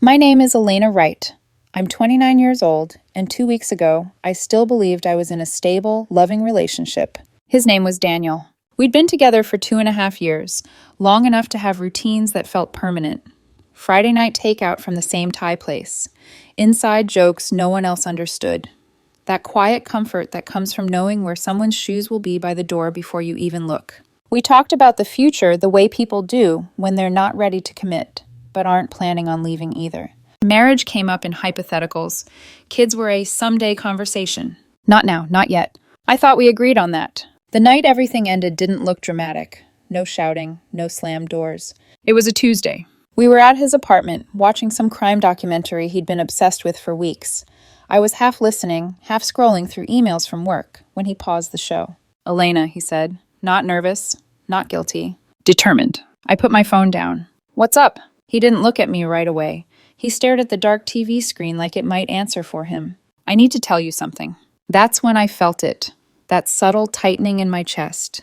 My name is Elena Wright. I'm 29 years old, and 2 weeks ago, I still believed I was in a stable, loving relationship. His name was Daniel. We'd been together for 2.5 years, long enough to have routines that felt permanent. Friday night takeout from the same Thai place. Inside jokes no one else understood. That quiet comfort that comes from knowing where someone's shoes will be by the door before you even look. We talked about the future the way people do when they're not ready to commit, but aren't planning on leaving either. Marriage came up in hypotheticals. Kids were a someday conversation. Not now, not yet. I thought we agreed on that. The night everything ended didn't look dramatic. No shouting, no slammed doors. It was a Tuesday. We were at his apartment, watching some crime documentary he'd been obsessed with for weeks. I was half listening, half scrolling through emails from work, when he paused the show. "Elena," he said. Not nervous, not guilty. Determined. I put my phone down. "What's up?" He didn't look at me right away. He stared at the dark TV screen like it might answer for him. "I need to tell you something." That's when I felt it. That subtle tightening in my chest.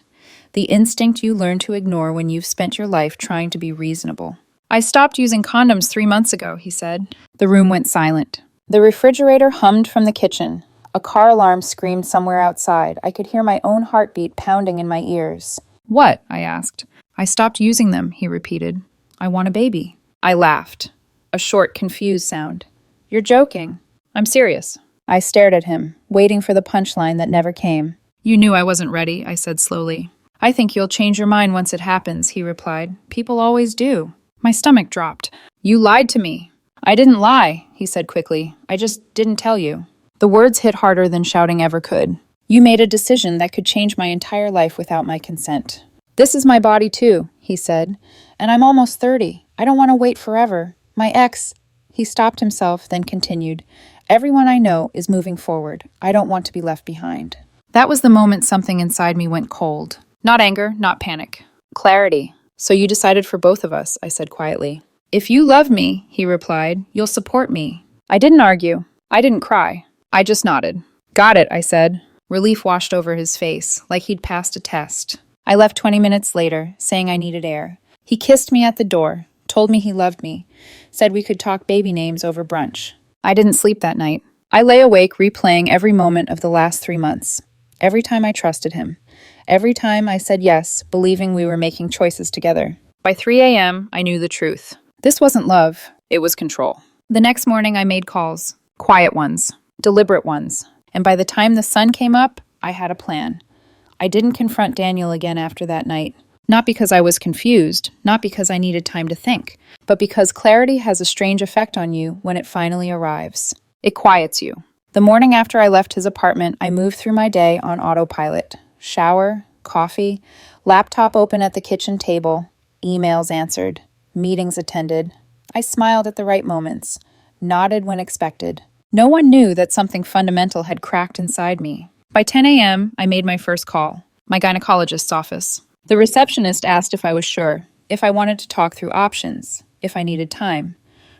The instinct you learn to ignore when you've spent your life trying to be reasonable. "I stopped using condoms 3 months ago," he said. The room went silent. The refrigerator hummed from the kitchen. A car alarm screamed somewhere outside. I could hear my own heartbeat pounding in my ears. "What?" I asked. "I stopped using them," he repeated. "I want a baby." I laughed. A short, confused sound. "You're joking." "I'm serious." I stared at him, waiting for the punchline that never came. "You knew I wasn't ready," I said slowly. "I think you'll change your mind once it happens," he replied. "People always do." My stomach dropped. "You lied to me." "I didn't lie," he said quickly. "I just didn't tell you." The words hit harder than shouting ever could. "You made a decision that could change my entire life without my consent." "This is my body too," he said. "And I'm almost 30. I don't want to wait forever. My ex..." He stopped himself, then continued. "Everyone I know is moving forward. I don't want to be left behind." That was the moment something inside me went cold. Not anger, not panic. Clarity. "So you decided for both of us," I said quietly. "If you love me," he replied, "you'll support me." I didn't argue. I didn't cry. I just nodded. "Got it," I said. Relief washed over his face, like he'd passed a test. I left 20 minutes later, saying I needed air. He kissed me at the door, told me he loved me, said we could talk baby names over brunch. I didn't sleep that night. I lay awake replaying every moment of the last 3 months. Every time I trusted him. Every time I said yes, believing we were making choices together. By 3 a.m., I knew the truth. This wasn't love. It was control. The next morning, I made calls. Quiet ones. Deliberate ones. And by the time the sun came up, I had a plan. I didn't confront Daniel again after that night. Not because I was confused, not because I needed time to think, but because clarity has a strange effect on you when it finally arrives. It quiets you. The morning after I left his apartment, I moved through my day on autopilot. Shower, coffee, laptop open at the kitchen table, emails answered, meetings attended. I smiled at the right moments, nodded when expected. No one knew that something fundamental had cracked inside me. By 10 a.m., I made my first call, my gynecologist's office. The receptionist asked if I was sure, if I wanted to talk through options, if I needed time.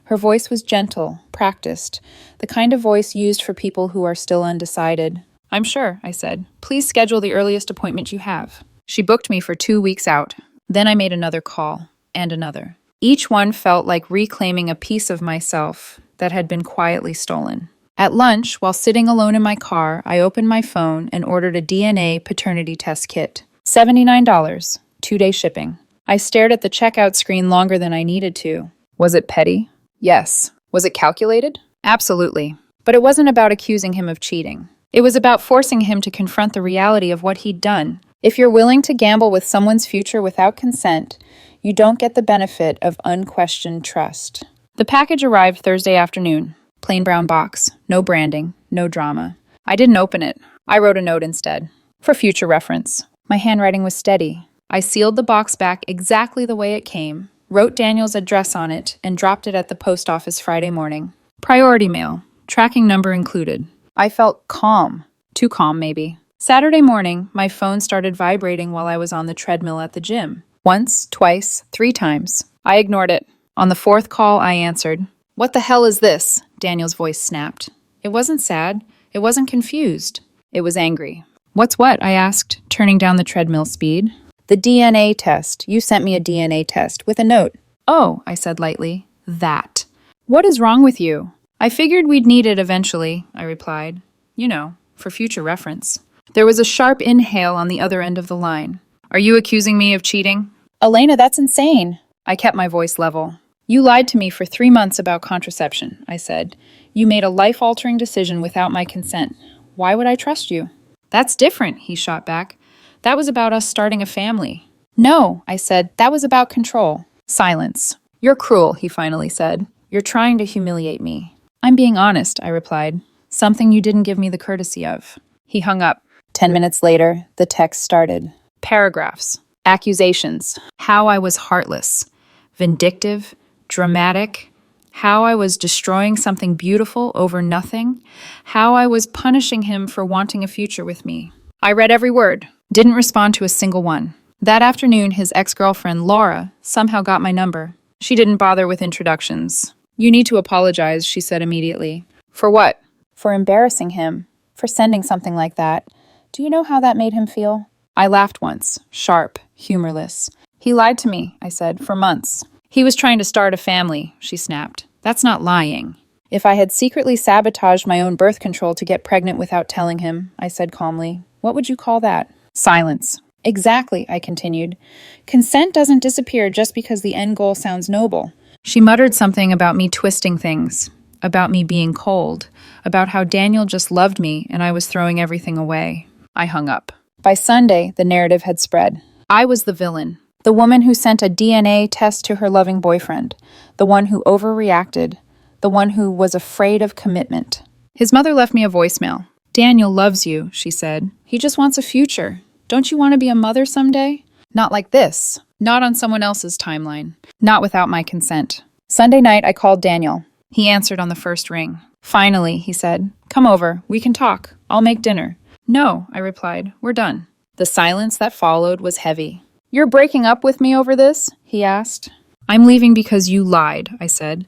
Her voice was gentle, practiced, the kind of voice used for people who are still undecided. "I'm sure," I said. "Please schedule the earliest appointment you have." She booked me for 2 weeks out. Then I made another call, and another. Each one felt like reclaiming a piece of myself that had been quietly stolen. At lunch, while sitting alone in my car, I opened my phone and ordered a DNA paternity test kit. $79, 2-day shipping. I stared at the checkout screen longer than I needed to. Was it petty? Yes. Was it calculated? Absolutely. But it wasn't about accusing him of cheating. It was about forcing him to confront the reality of what he'd done. If you're willing to gamble with someone's future without consent, you don't get the benefit of unquestioned trust. The package arrived Thursday afternoon. Plain brown box. No branding. No drama. I didn't open it. I wrote a note instead. For future reference. My handwriting was steady. I sealed the box back exactly the way it came, wrote Daniel's address on it, and dropped it at the post office Friday morning. Priority mail. Tracking number included. I felt calm. Too calm, maybe. Saturday morning, my phone started vibrating while I was on the treadmill at the gym. Once, twice, 3 times. I ignored it. On the 4th call, I answered. "What the hell is this?" Daniel's voice snapped. It wasn't sad. It wasn't confused. It was angry. "What's what?" I asked, turning down the treadmill speed. "The DNA test. You sent me a DNA test with a note." "Oh," I said lightly. "That." What is wrong with you? I figured we'd need it eventually, I replied. You know, for future reference. There was a sharp inhale on the other end of the line. Are you accusing me of cheating? Elena, that's insane. I kept my voice level. You lied to me for 3 months about contraception, I said. You made a life-altering decision without my consent. Why would I trust you? That's different, he shot back. That was about us starting a family. No, I said, that was about control. Silence. You're cruel, he finally said. You're trying to humiliate me. I'm being honest, I replied. Something you didn't give me the courtesy of. He hung up. 10 minutes later, the text started. Paragraphs. Accusations. How I was heartless. Vindictive. Dramatic. How I was destroying something beautiful over nothing. How I was punishing him for wanting a future with me. I read every word. Didn't respond to a single one. That afternoon, his ex-girlfriend, Laura, somehow got my number. She didn't bother with introductions. You need to apologize, she said immediately. For what? For embarrassing him. For sending something like that. Do you know how that made him feel? I laughed once, sharp, humorless. He lied to me, I said, for months. He was trying to start a family, she snapped. That's not lying. If I had secretly sabotaged my own birth control to get pregnant without telling him, I said calmly, what would you call that? Silence. Exactly, I continued. Consent doesn't disappear just because the end goal sounds noble. She muttered something about me twisting things, about me being cold, about how Daniel just loved me and I was throwing everything away. I hung up. By Sunday, the narrative had spread. I was the villain, the woman who sent a DNA test to her loving boyfriend, the one who overreacted, the one who was afraid of commitment. His mother left me a voicemail. Daniel loves you, she said. He just wants a future. Don't you want to be a mother someday? Not like this. Not on someone else's timeline. Not without my consent. Sunday night, I called Daniel. He answered on the first ring. Finally, he said, come over. We can talk. I'll make dinner. No, I replied. We're done. The silence that followed was heavy. You're breaking up with me over this? He asked. I'm leaving because you lied, I said.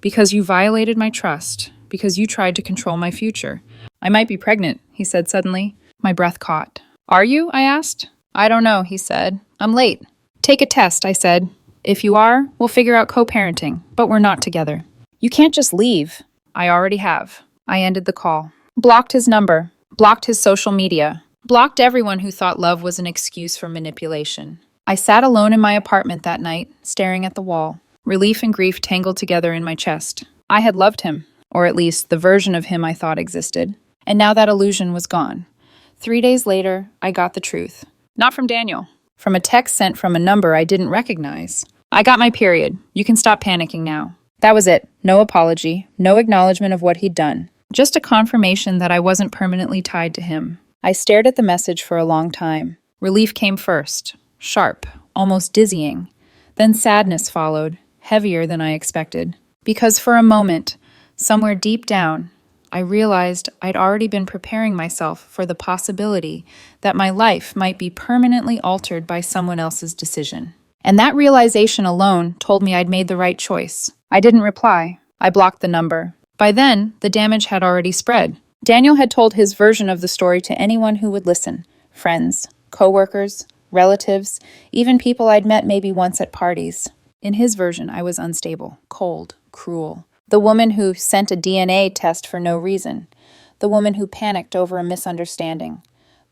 Because you violated my trust. Because you tried to control my future. I might be pregnant, he said suddenly. My breath caught. Are you? I asked. I don't know, he said. I'm late. Take a test, I said. If you are, we'll figure out co-parenting, but we're not together. You can't just leave. I already have. I ended the call. Blocked his number. Blocked his social media. Blocked everyone who thought love was an excuse for manipulation. I sat alone in my apartment that night, staring at the wall. Relief and grief tangled together in my chest. I had loved him, or at least the version of him I thought existed. And now that illusion was gone. 3 days later, I got the truth. Not from Daniel. From a text sent from a number I didn't recognize. I got my period. You can stop panicking now. That was it. No apology. No acknowledgement of what he'd done. Just a confirmation that I wasn't permanently tied to him. I stared at the message for a long time. Relief came first. Sharp. Almost dizzying. Then sadness followed. Heavier than I expected. Because for a moment, somewhere deep down, I realized I'd already been preparing myself for the possibility that my life might be permanently altered by someone else's decision. And that realization alone told me I'd made the right choice. I didn't reply. I blocked the number. By then, the damage had already spread. Daniel had told his version of the story to anyone who would listen. Friends, coworkers, relatives, even people I'd met maybe once at parties. In his version, I was unstable, cold, cruel. The woman who sent a DNA test for no reason. The woman who panicked over a misunderstanding.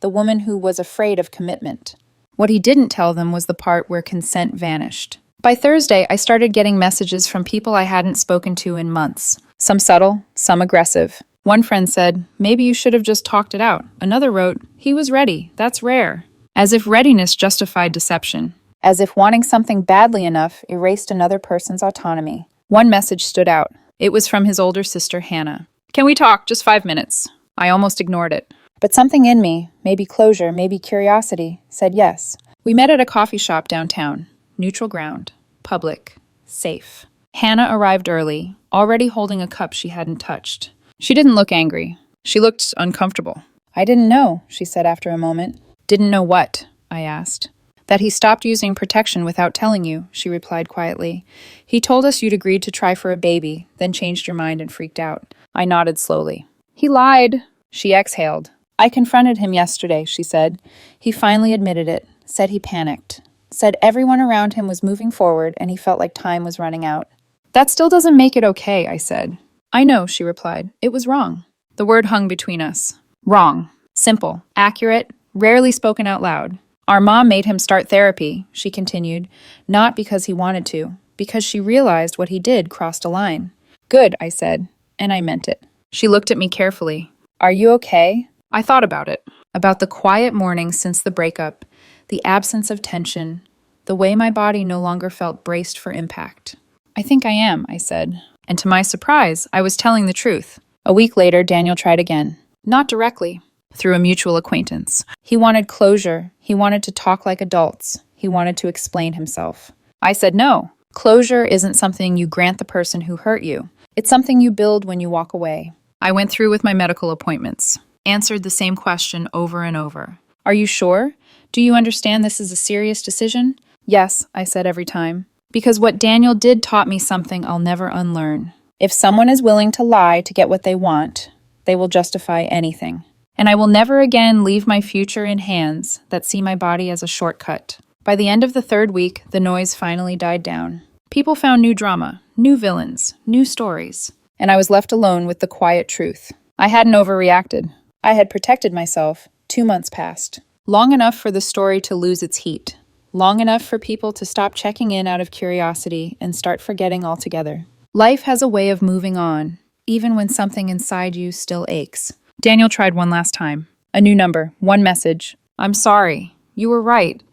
The woman who was afraid of commitment. What he didn't tell them was the part where consent vanished. By Thursday, I started getting messages from people I hadn't spoken to in months. Some subtle, some aggressive. One friend said, maybe you should have just talked it out. Another wrote, he was ready. That's rare. As if readiness justified deception. As if wanting something badly enough erased another person's autonomy. One message stood out. It was from his older sister, Hannah. Can we talk? Just 5 minutes. I almost ignored it. But something in me, maybe closure, maybe curiosity, said yes. We met at a coffee shop downtown. Neutral ground. Public. Safe. Hannah arrived early, already holding a cup she hadn't touched. She didn't look angry. She looked uncomfortable. I didn't know, she said after a moment. Didn't know what? I asked. That he stopped using protection without telling you, she replied quietly. He told us you'd agreed to try for a baby, then changed your mind and freaked out. I nodded slowly. He lied. She exhaled. I confronted him yesterday, she said. He finally admitted it, said he panicked, said everyone around him was moving forward and he felt like time was running out. That still doesn't make it okay, I said. I know, she replied. It was wrong. The word hung between us. Wrong. Simple. Accurate. Rarely spoken out loud. Our mom made him start therapy, she continued, not because he wanted to, because she realized what he did crossed a line. Good, I said, and I meant it. She looked at me carefully. Are you okay? I thought about it. About the quiet mornings since the breakup, the absence of tension, the way my body no longer felt braced for impact. I think I am, I said. And to my surprise, I was telling the truth. A week later, Daniel tried again. Not directly, through a mutual acquaintance. He wanted closure. He wanted to talk like adults. He wanted to explain himself. I said no. Closure isn't something you grant the person who hurt you. It's something you build when you walk away. I went through with my medical appointments, answered the same question over and over. Are you sure? Do you understand this is a serious decision? Yes, I said every time. Because what Daniel did taught me something I'll never unlearn. If someone is willing to lie to get what they want, they will justify anything. And I will never again leave my future in hands that see my body as a shortcut. By the end of the third week, the noise finally died down. People found new drama, new villains, new stories. And I was left alone with the quiet truth. I hadn't overreacted. I had protected myself. 2 months passed. Long enough for the story to lose its heat. Long enough for people to stop checking in out of curiosity and start forgetting altogether. Life has a way of moving on, even when something inside you still aches. Daniel tried one last time. A new number, one message. I'm sorry. You were right.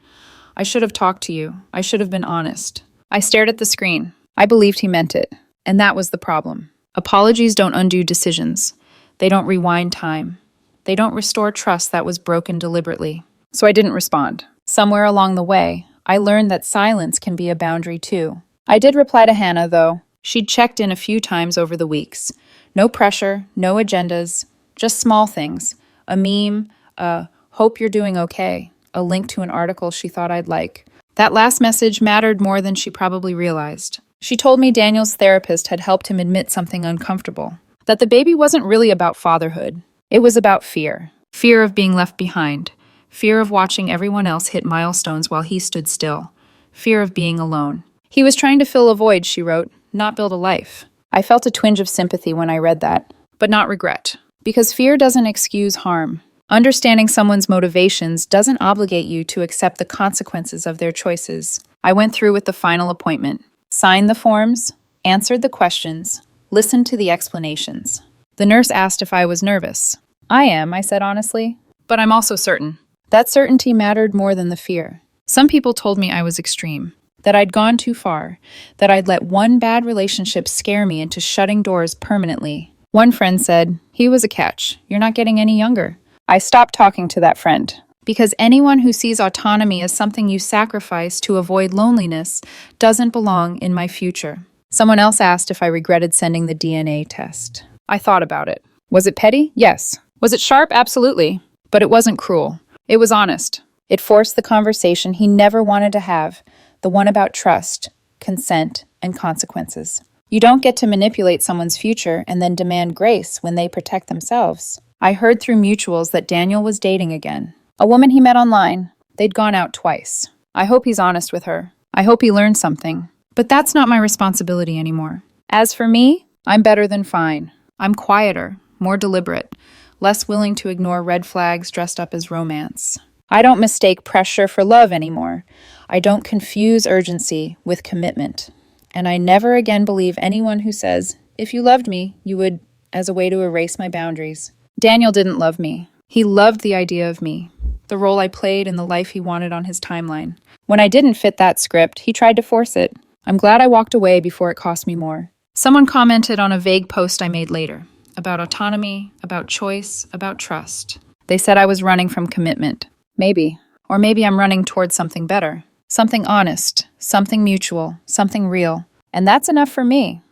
I should have talked to you. I should have been honest. I stared at the screen. I believed he meant it. And that was the problem. Apologies don't undo decisions. They don't rewind time. They don't restore trust that was broken deliberately. So I didn't respond. Somewhere along the way, I learned that silence can be a boundary too. I did reply to Hannah, though. She'd checked in a few times over the weeks. No pressure, no agendas, just small things. A meme, a hope you're doing okay, a link to an article she thought I'd like. That last message mattered more than she probably realized. She told me Daniel's therapist had helped him admit something uncomfortable. That the baby wasn't really about fatherhood. It was about fear. Fear of being left behind. Fear of watching everyone else hit milestones while he stood still. Fear of being alone. He was trying to fill a void, she wrote, not build a life. I felt a twinge of sympathy when I read that, but not regret. Because fear doesn't excuse harm. Understanding someone's motivations doesn't obligate you to accept the consequences of their choices. I went through with the final appointment. Signed the forms, answered the questions, listened to the explanations. The nurse asked if I was nervous. I am, I said honestly, but I'm also certain. That certainty mattered more than the fear. Some people told me I was extreme, that I'd gone too far, that I'd let one bad relationship scare me into shutting doors permanently. One friend said, he was a catch. You're not getting any younger. I stopped talking to that friend, because anyone who sees autonomy as something you sacrifice to avoid loneliness doesn't belong in my future. Someone else asked if I regretted sending the DNA test. I thought about it. Was it petty? Yes. Was it sharp? Absolutely. But it wasn't cruel. It was honest. It forced the conversation he never wanted to have, the one about trust, consent, and consequences. You don't get to manipulate someone's future and then demand grace when they protect themselves. I heard through mutuals that Daniel was dating again. A woman he met online. They'd gone out twice. I hope he's honest with her. I hope he learned something. But that's not my responsibility anymore. As for me, I'm better than fine. I'm quieter, more deliberate, less willing to ignore red flags dressed up as romance. I don't mistake pressure for love anymore. I don't confuse urgency with commitment. And I never again believe anyone who says, if you loved me, you would, as a way to erase my boundaries. Daniel didn't love me. He loved the idea of me, the role I played in the life he wanted on his timeline. When I didn't fit that script, he tried to force it. I'm glad I walked away before it cost me more. Someone commented on a vague post I made later, about autonomy, about choice, about trust. They said I was running from commitment. Maybe. Or maybe I'm running towards something better. Something honest, something mutual, something real. And that's enough for me.